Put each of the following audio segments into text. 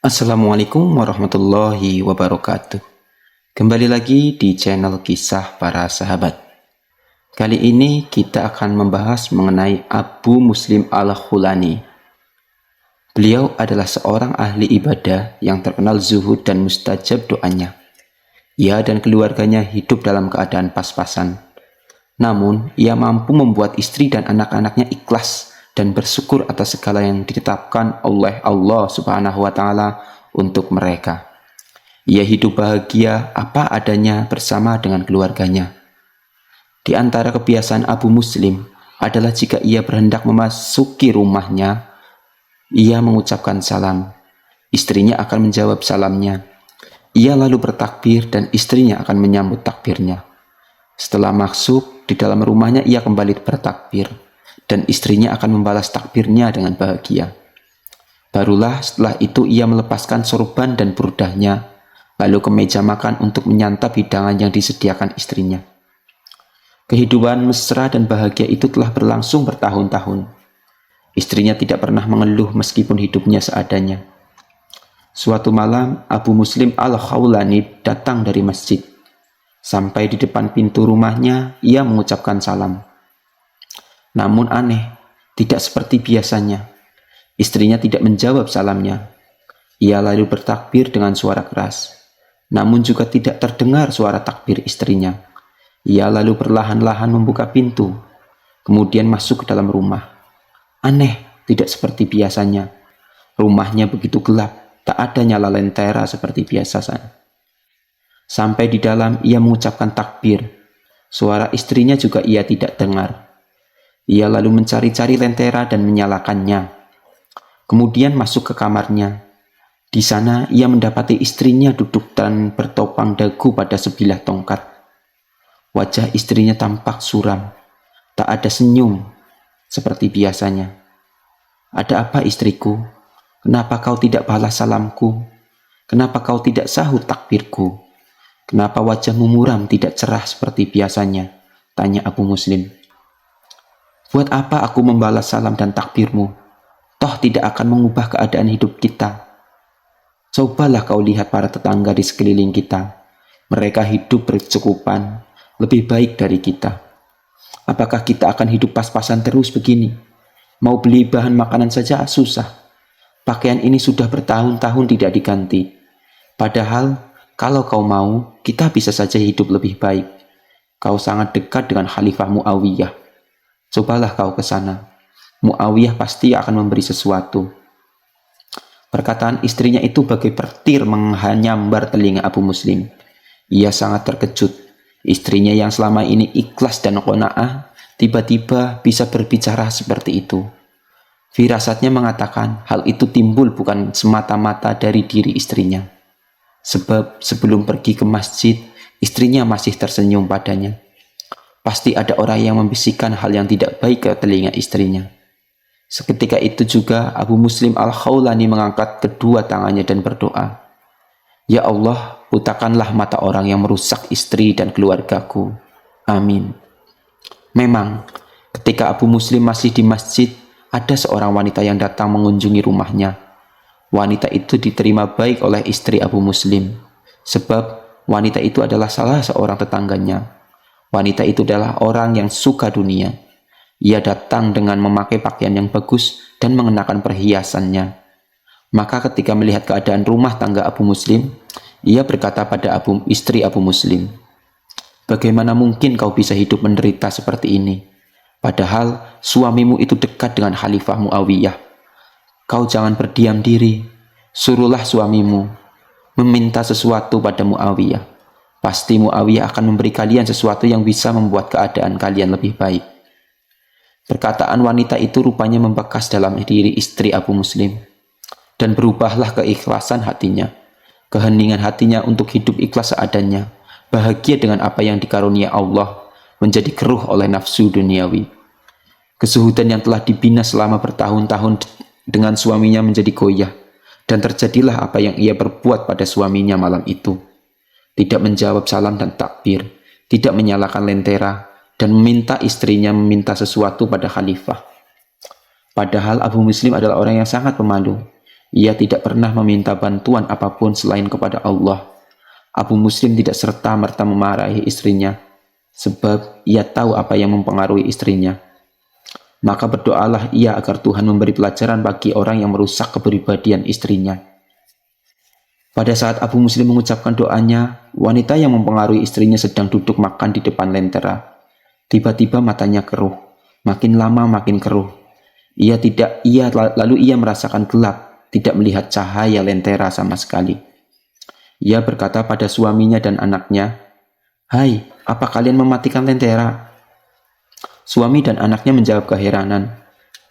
Assalamualaikum warahmatullahi wabarakatuh. Kembali lagi di channel Kisah Para Sahabat. Kali ini kita akan membahas mengenai Abu Muslim Al-Khulani. Beliau adalah seorang ahli ibadah yang terkenal zuhud dan mustajab doanya. Ia dan keluarganya hidup dalam keadaan pas-pasan. Namun, ia mampu membuat istri dan anak-anaknya ikhlas dan bersyukur atas segala yang ditetapkan oleh Allah Subhanahu wa Ta'ala untuk mereka. Ia hidup bahagia apa adanya bersama dengan keluarganya. Di antara kebiasaan Abu Muslim adalah jika ia berhendak memasuki rumahnya, ia mengucapkan salam. Istrinya akan menjawab salamnya. Ia lalu bertakbir dan istrinya akan menyambut takbirnya. Setelah masuk di dalam rumahnya, ia kembali bertakbir dan istrinya akan membalas takbirnya dengan bahagia. Barulah setelah itu ia melepaskan sorban dan burdahnya, lalu ke meja makan untuk menyantap hidangan yang disediakan istrinya. Kehidupan mesra dan bahagia itu telah berlangsung bertahun-tahun. Istrinya tidak pernah mengeluh meskipun hidupnya seadanya. Suatu malam, Abu Muslim Al-Khawlani datang dari masjid. Sampai di depan pintu rumahnya, ia mengucapkan salam. Namun aneh, tidak seperti biasanya. Istrinya tidak menjawab salamnya. Ia lalu bertakbir dengan suara keras. Namun juga tidak terdengar suara takbir istrinya. Ia lalu perlahan-lahan membuka pintu, kemudian masuk ke dalam rumah. Aneh, tidak seperti biasanya. Rumahnya begitu gelap, tak ada nyala lentera seperti biasa. Sampai di dalam, ia mengucapkan takbir. Suara istrinya juga ia tidak dengar. Ia lalu mencari-cari lentera dan menyalakannya. Kemudian masuk ke kamarnya. Di sana ia mendapati istrinya duduk dan bertopang dagu pada sebilah tongkat. Wajah istrinya tampak suram. Tak ada senyum seperti biasanya. "Ada apa istriku? Kenapa kau tidak balas salamku? Kenapa kau tidak sahut takbirku? Kenapa wajahmu muram tidak cerah seperti biasanya?" tanya Abu Muslim. "Buat apa aku membalas salam dan takbirmu? Toh tidak akan mengubah keadaan hidup kita. Cobalah kau lihat para tetangga di sekeliling kita. Mereka hidup berkecukupan, lebih baik dari kita. Apakah kita akan hidup pas-pasan terus begini? Mau beli bahan makanan saja susah. Pakaian ini sudah bertahun-tahun tidak diganti. Padahal, kalau kau mau, kita bisa saja hidup lebih baik. Kau sangat dekat dengan Khalifah Muawiyah. Cobalah kau ke sana. Muawiyah pasti akan memberi sesuatu." Perkataan istrinya itu bagai petir menyambar telinga Abu Muslim. Ia sangat terkejut. Istrinya yang selama ini ikhlas dan qanaah, tiba-tiba bisa berbicara seperti itu. Firasatnya mengatakan hal itu timbul bukan semata-mata dari diri istrinya. Sebab sebelum pergi ke masjid, istrinya masih tersenyum padanya. Pasti ada orang yang membisikkan hal yang tidak baik ke telinga istrinya. Seketika itu juga Abu Muslim Al-Khawlani mengangkat kedua tangannya dan berdoa, "Ya Allah, butakanlah mata orang yang merusak istri dan keluargaku. Amin." Memang, ketika Abu Muslim masih di masjid, ada seorang wanita yang datang mengunjungi rumahnya. Wanita itu diterima baik oleh istri Abu Muslim, sebab wanita itu adalah salah seorang tetangganya. Wanita itu adalah orang yang suka dunia. Ia datang dengan memakai pakaian yang bagus dan mengenakan perhiasannya. Maka ketika melihat keadaan rumah tangga Abu Muslim, ia berkata pada istri Abu Muslim, "Bagaimana mungkin kau bisa hidup menderita seperti ini? Padahal suamimu itu dekat dengan Khalifah Muawiyah. Kau jangan berdiam diri. Suruhlah suamimu meminta sesuatu pada Muawiyah. Pasti Muawiyah akan memberi kalian sesuatu yang bisa membuat keadaan kalian lebih baik." Perkataan wanita itu rupanya membekas dalam diri istri Abu Muslim. Dan berubahlah keikhlasan hatinya. Keheningan hatinya untuk hidup ikhlas seadanya. Bahagia dengan apa yang dikarunia Allah. Menjadi keruh oleh nafsu duniawi. Kesuhudan yang telah dibina selama bertahun-tahun dengan suaminya menjadi goyah. Dan terjadilah apa yang ia perbuat pada suaminya malam itu. Tidak menjawab salam dan takbir. Tidak menyalakan lentera. Dan meminta istrinya meminta sesuatu pada khalifah. Padahal Abu Muslim adalah orang yang sangat pemalu. Ia tidak pernah meminta bantuan apapun selain kepada Allah. Abu Muslim tidak serta-merta memarahi istrinya, sebab ia tahu apa yang mempengaruhi istrinya. Maka berdoalah ia agar Tuhan memberi pelajaran bagi orang yang merusak kepribadian istrinya. Pada saat Abu Muslim mengucapkan doanya, wanita yang mempengaruhi istrinya sedang duduk makan di depan lentera. Tiba-tiba matanya keruh, makin lama makin keruh. Lalu ia merasakan gelap, tidak melihat cahaya lentera sama sekali. Ia berkata pada suaminya dan anaknya, "Hai, apa kalian mematikan lentera?" Suami dan anaknya menjawab keheranan,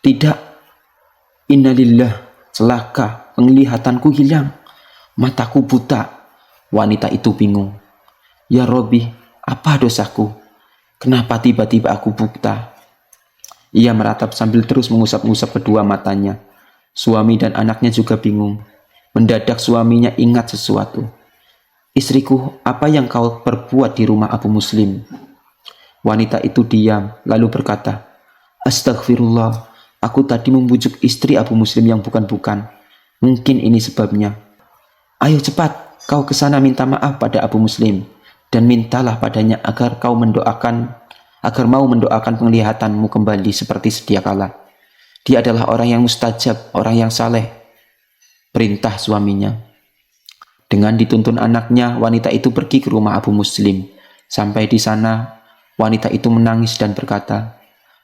"Tidak, innalillah, celaka, penglihatanku hilang, mataku buta." Wanita itu bingung, "Ya Robi, apa dosaku? Kenapa tiba-tiba aku buta?" Ia meratap sambil terus mengusap-ngusap kedua matanya. Suami dan anaknya juga bingung. Mendadak suaminya ingat sesuatu. "Istriku, apa yang kau perbuat di rumah Abu Muslim?" Wanita itu diam, lalu berkata, "Astagfirullah, aku tadi membujuk istri Abu Muslim yang bukan-bukan. Mungkin ini sebabnya. Ayo cepat, kau ke sana minta maaf pada Abu Muslim, dan mintalah padanya agar mau mendoakan penglihatanmu kembali seperti sedia kala. Dia adalah orang yang mustajab, orang yang saleh," perintah suaminya. Dengan dituntun anaknya, wanita itu pergi ke rumah Abu Muslim. Sampai di sana, wanita itu menangis dan berkata,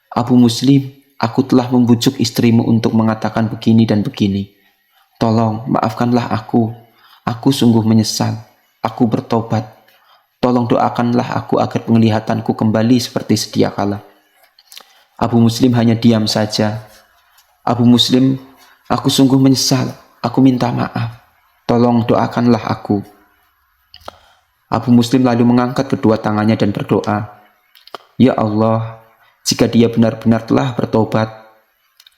"Abu Muslim, aku telah membujuk istrimu untuk mengatakan begini dan begini. Tolong, maafkanlah aku. Aku sungguh menyesal. Aku bertobat. Tolong doakanlah aku agar penglihatanku kembali seperti sedia kala." Abu Muslim hanya diam saja. "Abu Muslim, aku sungguh menyesal. Aku minta maaf. Tolong doakanlah aku." Abu Muslim lalu mengangkat kedua tangannya dan berdoa, "Ya Allah, jika dia benar-benar telah bertobat,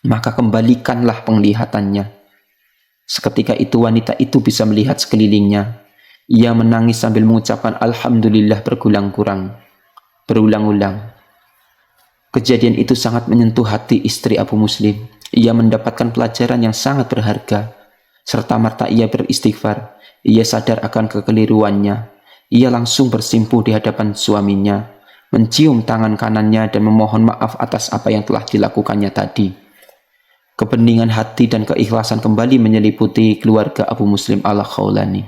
maka kembalikanlah penglihatannya." Seketika itu wanita itu bisa melihat sekelilingnya. Ia menangis sambil mengucapkan Alhamdulillah berulang-ulang. Kejadian itu sangat menyentuh hati istri Abu Muslim. Ia mendapatkan pelajaran yang sangat berharga. Serta-merta ia beristighfar. Ia sadar akan kekeliruannya. Ia langsung bersimpuh di hadapan suaminya, mencium tangan kanannya dan memohon maaf atas apa yang telah dilakukannya tadi. Kebeningan hati dan keikhlasan kembali menyeliputi keluarga Abu Muslim al-Khawlani.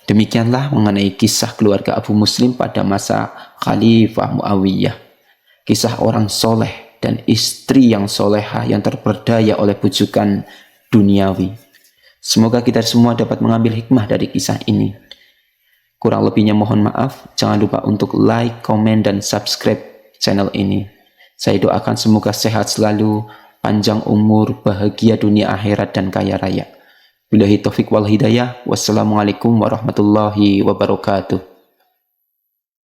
Demikianlah mengenai kisah keluarga Abu Muslim pada masa Khalifah Muawiyah. Kisah orang soleh dan istri yang solehah yang terperdaya oleh bujukan duniawi. Semoga kita semua dapat mengambil hikmah dari kisah ini. Kurang lebihnya mohon maaf. Jangan lupa untuk like, komen, dan subscribe channel ini. Saya doakan semoga sehat selalu, panjang umur, bahagia dunia akhirat, dan kaya raya. Billahi taufik wal hidayah. Wassalamualaikum warahmatullahi wabarakatuh.